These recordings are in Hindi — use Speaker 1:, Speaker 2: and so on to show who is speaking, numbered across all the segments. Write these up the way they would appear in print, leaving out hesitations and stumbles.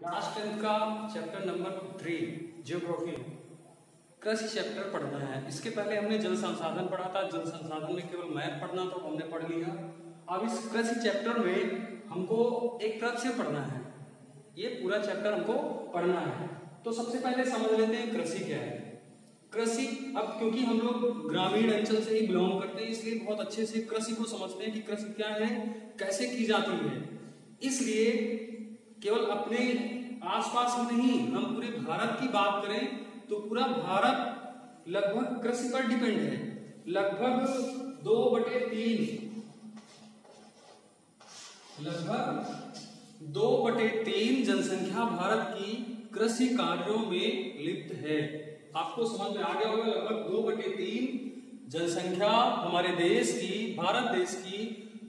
Speaker 1: क्लास 10 का चैप्टर नंबर 3 जियोग्राफी कृषि चैप्टर पढ़ना है। इसके पहले हमने जल संसाधन पढ़ा था। जल संसाधन में केवल मैप पढ़ना तो हमने पढ़ लिया। अब इस कृषि चैप्टर में हमको एक तरफ से पढ़ना है, ये पूरा चैप्टर हमको पढ़ना है। तो सबसे पहले समझ लेते हैं कृषि क्या है। कृषि, अब क्योंकि हम लोग ग्रामीण अंचल से ही बिलोंग करते हैं, इसलिए बहुत अच्छे से कृषि को समझते हैं कि कृषि क्या है, कैसे की जाती है। इसलिए केवल अपने आसपास ही नहीं, हम पूरे भारत की बात करें तो पूरा भारत लगभग कृषि पर डिपेंड है। लगभग 2/3 जनसंख्या भारत की कृषि कार्यों में लिप्त है। आपको समझ में आ गया होगा, लगभग 2/3 जनसंख्या हमारे देश की, भारत देश की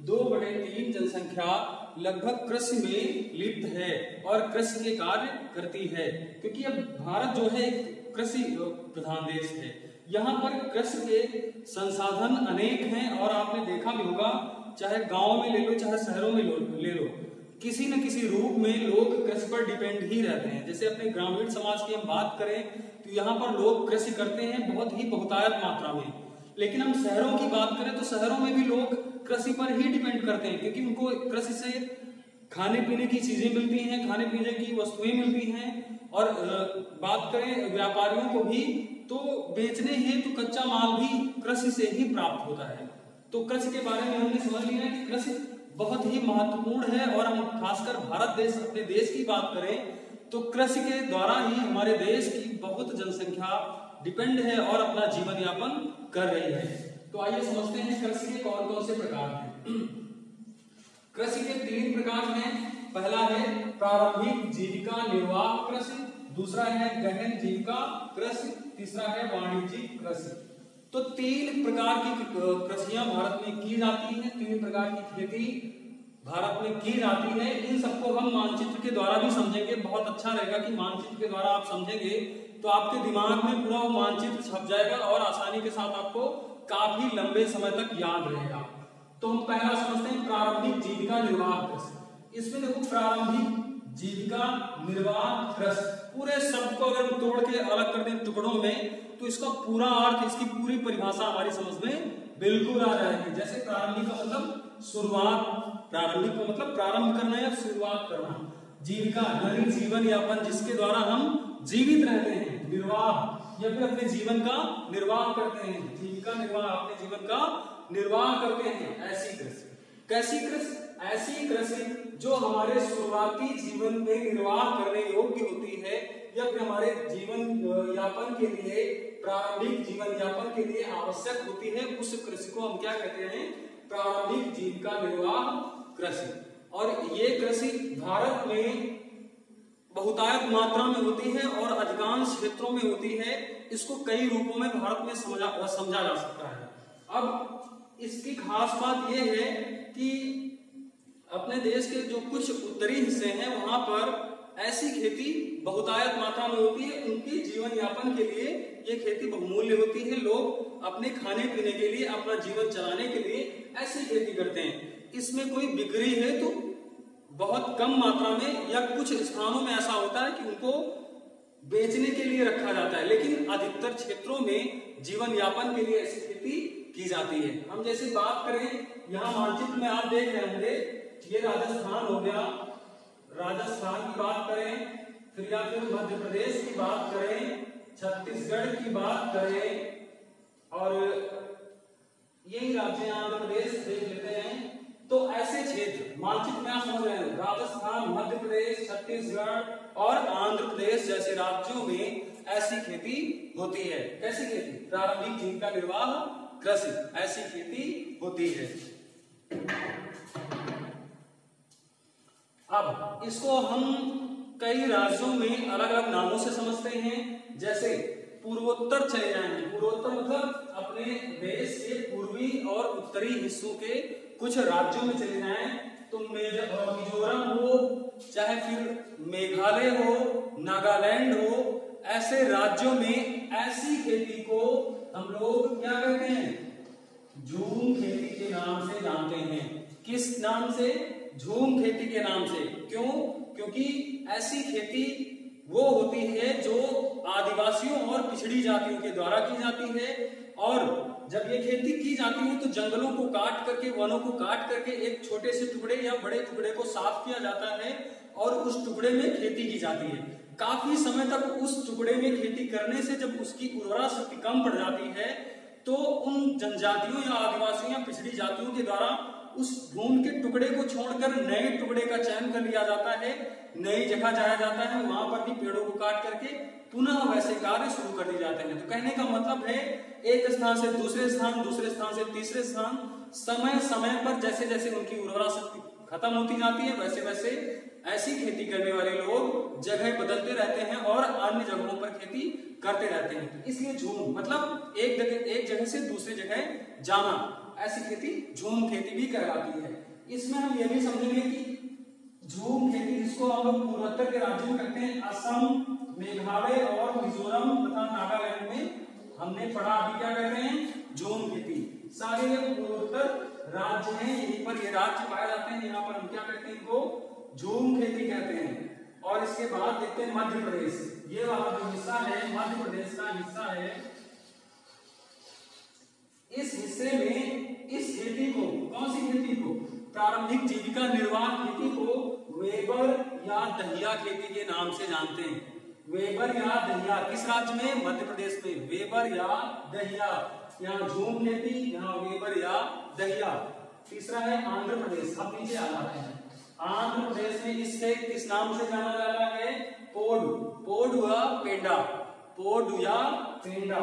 Speaker 1: 2/3 जनसंख्या लगभग कृषि में लिप्त है और कृषि के कार्य करती है। क्योंकि अब भारत जो है एक कृषि प्रधान देश है। यहाँ पर कृषि के संसाधन अनेक हैं और आपने देखा भी होगा, चाहे गांव में ले लो चाहे शहरों में ले लो, किसी न किसी रूप में लोग कृषि पर डिपेंड ही रहते हैं। जैसे अपने ग्रामीण समाज की हम बात करें तो यहाँ पर लोग कृषि करते हैं बहुत ही बहुतायत मात्रा में। लेकिन हम शहरों की बात करें तो शहरों में भी लोग कृषि पर ही डिपेंड करते हैं, क्योंकि उनको कृषि से खाने पीने की चीजें मिलती हैं, खाने पीने की वस्तुएं मिलती हैं। और बात करें व्यापारियों को भी, तो बेचने हेतु तो कच्चा माल भी कृषि से ही प्राप्त होता है। तो कृषि के बारे में हमने समझ लिया कि कृषि बहुत ही महत्वपूर्ण है। और हम खासकर भारत देश, अपने देश की बात करें तो कृषि के द्वारा ही हमारे देश की बहुत जनसंख्या डिपेंड है और अपना जीवन यापन कर रही है। तो आइए समझते हैं कृषि के कौन कौन से प्रकार हैं। कृषि के 3 प्रकार हैं। पहला है प्रारंभिक जीविका निर्वाह कृषि, दूसरा है गहन जीविका कृषि, तीसरा है वाणिज्यिक कृषि। तो 3 प्रकार की कृषियां भारत में की जाती हैं, 3 प्रकार की खेती भारत में की जाती है। इन सबको हम मानचित्र के द्वारा भी समझेंगे। बहुत अच्छा रहेगा कि मानचित्र के द्वारा आप समझेंगे तो आपके दिमाग में पूरा वो मानचित्र छप जाएगा और आसानी के साथ आपको काफी लंबे समय तक याद रहेगा। तो हम पहला समझते हैं प्रारंभिक जीविका निर्वाह कृषि। इसमें देखो, प्रारंभिक जीविका निर्वाह कृषि, पूरे शब्द को अगर हम तोड़ के अलग कर दें टुकड़ों में तो इसका पूरा अर्थ, इसकी पूरी परिभाषा हमारी समझ में बिल्कुल आ जाएगी। जैसे प्रारंभिक का मतलब शुरुआत, प्रारंभिक का मतलब प्रारंभ करना या शुरुआत करना। जीविका यानी जीवन यापन, जिसके द्वारा हम जीवित रहते हैं। निर्वाह या फिर अपने जीवन का निर्वाह करते हैं। जीविका निर्वाह, अपने जीवन का निर्वाह करते हैं। ऐसी कृषि, कैसी कृषि? ऐसी कृषि जो हमारे शुरुआती जीवन में निर्वाह करने योग्य होती है या फिर हमारे जीवन यापन के लिए, प्रारंभिक जीवन यापन के लिए आवश्यक होती है। उस कृषि को हम क्या कहते हैं? प्रारंभिक जीविका निर्वाह कृषि। और ये कृषि भारत में बहुतायत मात्रा में होती है और अधिकांश क्षेत्रों में होती है। इसको कई रूपों में भारत में समझा जा सकता है। अब इसकी खास बात यह है कि अपने देश के जो कुछ उत्तरी हिस्से हैं वहां पर ऐसी खेती बहुतायत मात्रा में होती है। उनके जीवन यापन के लिए ये खेती बहुमूल्य होती है। लोग अपने खाने पीने के लिए, अपना जीवन चलाने के लिए ऐसी खेती करते हैं। इसमें कोई बिक्री है तो बहुत कम मात्रा में, या कुछ स्थानों में ऐसा होता है कि उनको बेचने के लिए रखा जाता है, लेकिन अधिकतर क्षेत्रों में जीवन यापन के लिए ऐसी खेती की जाती है। हम जैसे बात करें, यहाँ मानचित्र में आप देख रहे होंगे, ये राजस्थान हो गया। राजस्थान की बात करें, फिर या फिर मध्य प्रदेश की बात करें, छत्तीसगढ़ की बात करें, और यही राज्य आंध्र प्रदेश देख लेते हैं। तो ऐसे क्षेत्र मानचित्र में आप समझ रहे हैं, राजस्थान, मध्य प्रदेश, छत्तीसगढ़ और आंध्र प्रदेश जैसे राज्यों में ऐसी खेती होती है। कैसी खेती? प्रारंभिक जीविका निर्वाह कृषि, ऐसी खेती होती है। अब इसको हम कई राज्यों में अलग अलग नामों से समझते हैं। जैसे पूर्वोत्तर चले जाएंगे, पूर्वोत्तर मतलब अपने देश के पूर्वी और उत्तरी हिस्सों के कुछ राज्यों में चले जाएं तो मिजोरम हो, चाहे फिर मेघालय हो, नागालैंड हो, ऐसे राज्यों में ऐसी खेती को हम लोग क्या कहते हैं? झूम खेती के नाम से जानते हैं। किस नाम से? झूम खेती के नाम से। क्यों? क्योंकि ऐसी खेती वो होती है जो आदिवासियों और पिछड़ी जातियों के द्वारा की जाती है। और जब ये खेती की जाती है तो जंगलों को काट करके, वनों को काट करके एक छोटे से टुकड़े या बड़े टुकड़े को साफ किया जाता है और उस टुकड़े में खेती की जाती है। काफी समय तक उस टुकड़े में खेती करने से जब उसकी उर्वरा शक्ति कम पड़ जाती है तो उन जनजातियों या आदिवासियों या पिछड़ी जातियों के द्वारा उस भूमि के टुकड़े को छोड़कर नए टुकड़े का चयन कर लिया जाता है, नई जगह जाया जाता है, वहां पर भी पेड़ों को काट करके पुनः वैसे कार्य शुरू कर दिए जाते हैं। तो कहने का मतलब है एक स्थान से दूसरे स्थान, दूसरे स्थान से तीसरे स्थान, समय समय पर जैसे जैसे उनकी उर्वरा शक्ति खत्म होती जाती है वैसे वैसे ऐसी खेती करने वाले लोग जगह बदलते रहते हैं और अन्य जगहों पर खेती करते रहते हैं। इसलिए झूम मतलब एक जगह से दूसरी जगह जाना, ऐसी खेती झूम खेती भी कहलाती है। इसमें हम यह भी समझेंगे कि झूम खेती जिसको हम लोग पूर्वोत्तर के राज्यों में करते हैं, असम, मेघालय और मिजोरम तथा नागालैंड में हमने पढ़ा। अभी क्या कर रहे हैं? झूम खेती। सारे पूर्वोत्तर राज्य हैं, यहीं पर ये राज्य पाए जाते हैं, यहाँ पर हम क्या कहते हैं? इनको झूम खेती कहते हैं। और इसके बाद देखते हैं मध्य प्रदेश। ये वाला जो हिस्सा है मध्य प्रदेश का हिस्सा है, इस हिस्से में इस खेती को, कौन सी खेती को? प्रारंभिक जीविका निर्वाह खेती को वेबर या दहिया खेती के नाम से जानते हैं। वेबर या दहिया किस राज्य में? मध्य प्रदेश में। वेबर या दहिया, यहाँ झूम खेती, यहाँ वेबर या दहिया। तीसरा है आंध्र प्रदेश। अब नीचे आ जाते हैं। आंध्र प्रदेश में इससे किस नाम से जाना जाता है? पोडू, पोडू या पेंडा, पोडू या पेंडा।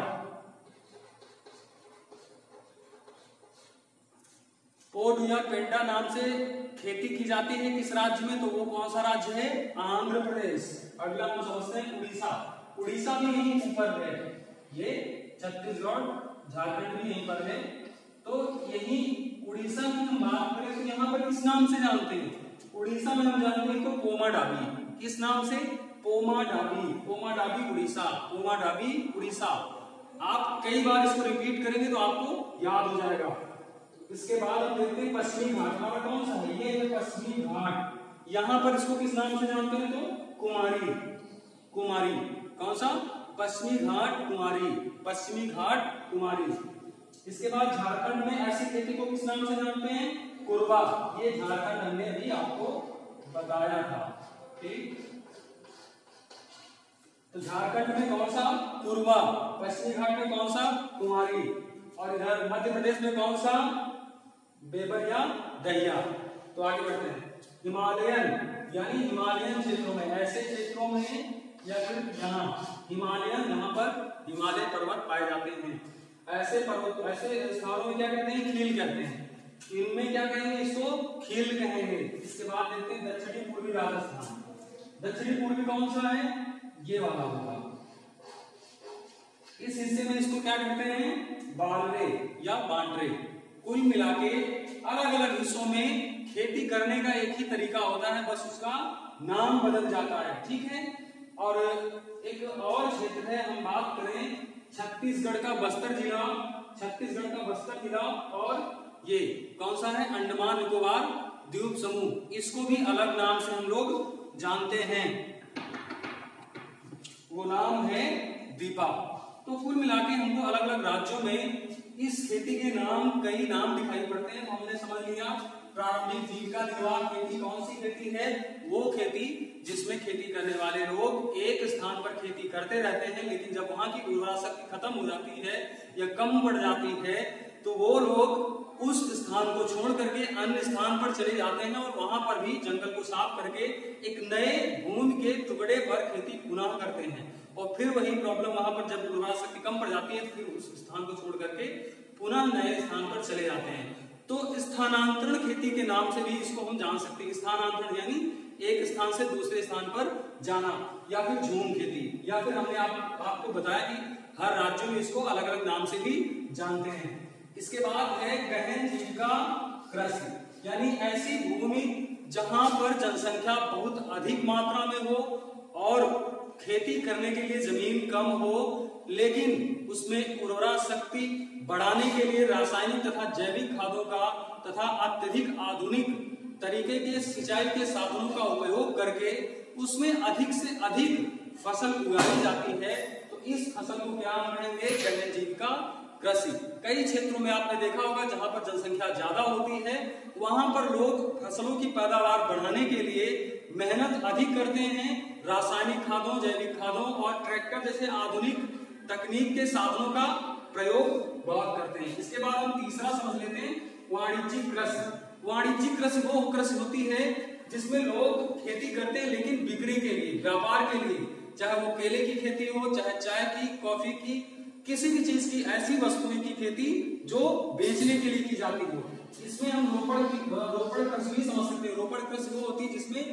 Speaker 1: पोडू या पेंडा नाम से खेती की जाती है किस राज्य में? तो वो कौन सा राज्य है? आंध्र प्रदेश। अगला हम समझते हैं उड़ीसा। उड़ीसा भी यहीं ऊपर है, ये छत्तीसगढ़ झारखंड भी यहीं पर है। तो यही उड़ीसा की हम बात करें तो यहाँ पर किस नाम से जानते हैं? उड़ीसा में हम जानते हैं तो पोमाडाबी। किस नाम से? पोमाडाबी, पोमाडाबी उड़ीसा, पोमाडाबी उड़ीसा। आप कई बार इसको रिपीट करेंगे तो आपको याद हो जाएगा। इसके बाद हम देखते हैं पश्चिमी घाट। हमारा कौन सा है? ये है पश्चिमी घाट। यहाँ पर इसको किस नाम से जानते हैं? तो कुमारी, कुमारी। कौन सा? पश्चिमी घाट कुमारी, पश्चिमी घाट कुमारी। इसके बाद झारखंड में ऐसी खेती को किस नाम से जानते हैं? कोरबा। ये झारखंड हमने अभी आपको बताया था, ठीक। तो झारखंड में कौन सा? कोरबा। पश्चिमी घाट में कौन सा? कुमारी। और इधर मध्य प्रदेश में कौन सा? वेबर या दहिया। तो आगे बढ़ते हैं। हिमालयन यानी हिमालयन क्षेत्रों में, ऐसे क्षेत्रों में या फिर यहाँ हिमालयन, यहाँ पर हिमालय पर्वत पाए जाते हैं। ऐसे पर्वत, ऐसे स्थानों में क्या कहते हैं? खील कहते हैं। इनमें क्या कहेंगे? इसको खील कहेंगे। इसके बाद देखते हैं दक्षिणी पूर्वी राजस्थान। दक्षिणी पूर्वी कौन सा है? ये वाला होगा। इस हिस्से में इसको क्या कहते हैं? बालरे या बांड्रे। कुल मिलाके अलग अलग हिस्सों में खेती करने का एक ही तरीका होता है, बस उसका नाम बदल जाता है, ठीक है। और एक और क्षेत्र है, हम बात करें छत्तीसगढ़ का बस्तर जिला, छत्तीसगढ़ का बस्तर जिला। और ये कौन सा है? अंडमान निकोबार द्वीप समूह। इसको भी अलग नाम से हम लोग जानते हैं, वो नाम है दीपा। तो कुल मिलाके हमको अलग अलग राज्यों में इस खेती के नाम, कई नाम दिखाई पड़ते हैं। तो हमने समझ लिया प्रारंभिक जीविका निर्वाह खेती कौन सी खेती है? वो खेती जिसमें खेती करने वाले लोग एक स्थान पर खेती करते रहते हैं, लेकिन जब वहां की उर्वरा शक्ति खत्म हो जाती है या कम पड़ जाती है तो वो लोग उस स्थान को छोड़ करके अन्य स्थान पर चले जाते हैं और वहां पर भी जंगल को साफ करके एक नए भूमि के टुकड़े पर खेती पुनः करते हैं। और फिर वही प्रॉब्लम, वहां पर जब उर्वरा शक्ति कम पड़ जाती है फिर उस स्थान को छोड़ करके पुनः नए स्थान पर चले जाते हैं। तो स्थानांतरण खेती के नाम से भी इसको हम जान सकते हैं। स्थानांतरण यानी एक स्थान से दूसरे स्थान पर जाना, या फिर झूम खेती, या फिर हमने आपको बताया कि हर राज्य में इसको अलग अलग नाम से भी जानते हैं। इसके बाद है गहन जीविका कृषि, यानी ऐसी भूमि जहां पर जनसंख्या बहुत अधिक मात्रा में हो और खेती करने के लिए जमीन कम हो, लेकिन उसमें उर्वरा शक्ति बढ़ाने के लिए रासायनिक तथा जैविक खादों का तथा अत्यधिक आधुनिक तरीके के सिंचाई के साधनों का उपयोग करके उसमें अधिक से अधिक फसल उगाई जाती है, तो इस फसल को क्या हम कहेंगे? जन जीविका कृषि। कई क्षेत्रों में आपने देखा होगा जहां पर जनसंख्या ज्यादा होती है वहां पर लोग फसलों की पैदावार बढ़ाने के लिए मेहनत अधिक करते हैं, रासायनिक खादों, जैविक खादों और ट्रैक्टर जैसे आधुनिक तकनीक के साधनों का प्रयोग बहुत करते हैं। इसके बाद हम तीसरा समझ लेते हैं वाणिज्यिक कृषि। वाणिज्यिक कृषि वो कृषि होती है जिसमें लोग खेती करते हैं लेकिन बिक्री के लिए, व्यापार के लिए, चाहे वो केले की खेती हो, चाहे चाय की, कॉफी की, किसी भी चीज की, ऐसी वस्तुएं की खेती जो बेचने के लिए की जाती हो। इसमें हम रोपड़ कृषि भी समझ सकते हैं। रोपड़ कृषि वो होती है जिसमें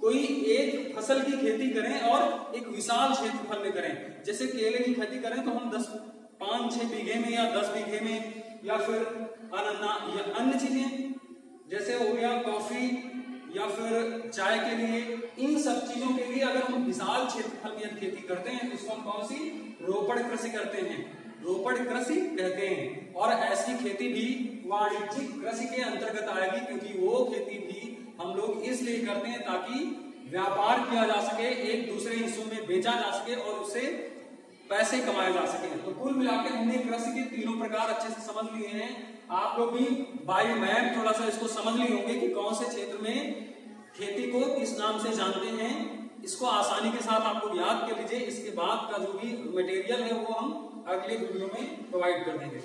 Speaker 1: कोई एक फसल की खेती करें और एक विशाल क्षेत्रफल में करें। जैसे केले की खेती करें तो हम 5-6 बीघे में या 10 बीघे में, या फिर अनानास या अन्य चीजें जैसे हो गया कॉफी या फिर चाय के लिए, इन सब चीजों के लिए अगर हम विशाल क्षेत्रफल में खेती करते हैं तो इसको हम कौन सी? रोपड़ कृषि करते हैं, रोपड़ कृषि कहते हैं। और ऐसी खेती भी वाणिज्यिक कृषि के अंतर्गत आएगी, क्योंकि वो खेती भी हम लोग इसलिए करते हैं ताकि व्यापार किया जा सके, एक दूसरे हिस्सों में बेचा जा सके और उससे पैसे कमाए जा सके। तो कुल मिलाकर हमने कृषि के तीनों प्रकार अच्छे से समझ लिए हैं। आप लोग भी बाय मैप थोड़ा सा इसको समझ लिए होंगे कि कौन से क्षेत्र में खेती को किस नाम से जानते हैं। इसको आसानी के साथ आप लोग याद कर लीजिए। इसके बाद का जो भी मटेरियल है वो हम अगले वीडियो में प्रोवाइड कर देंगे।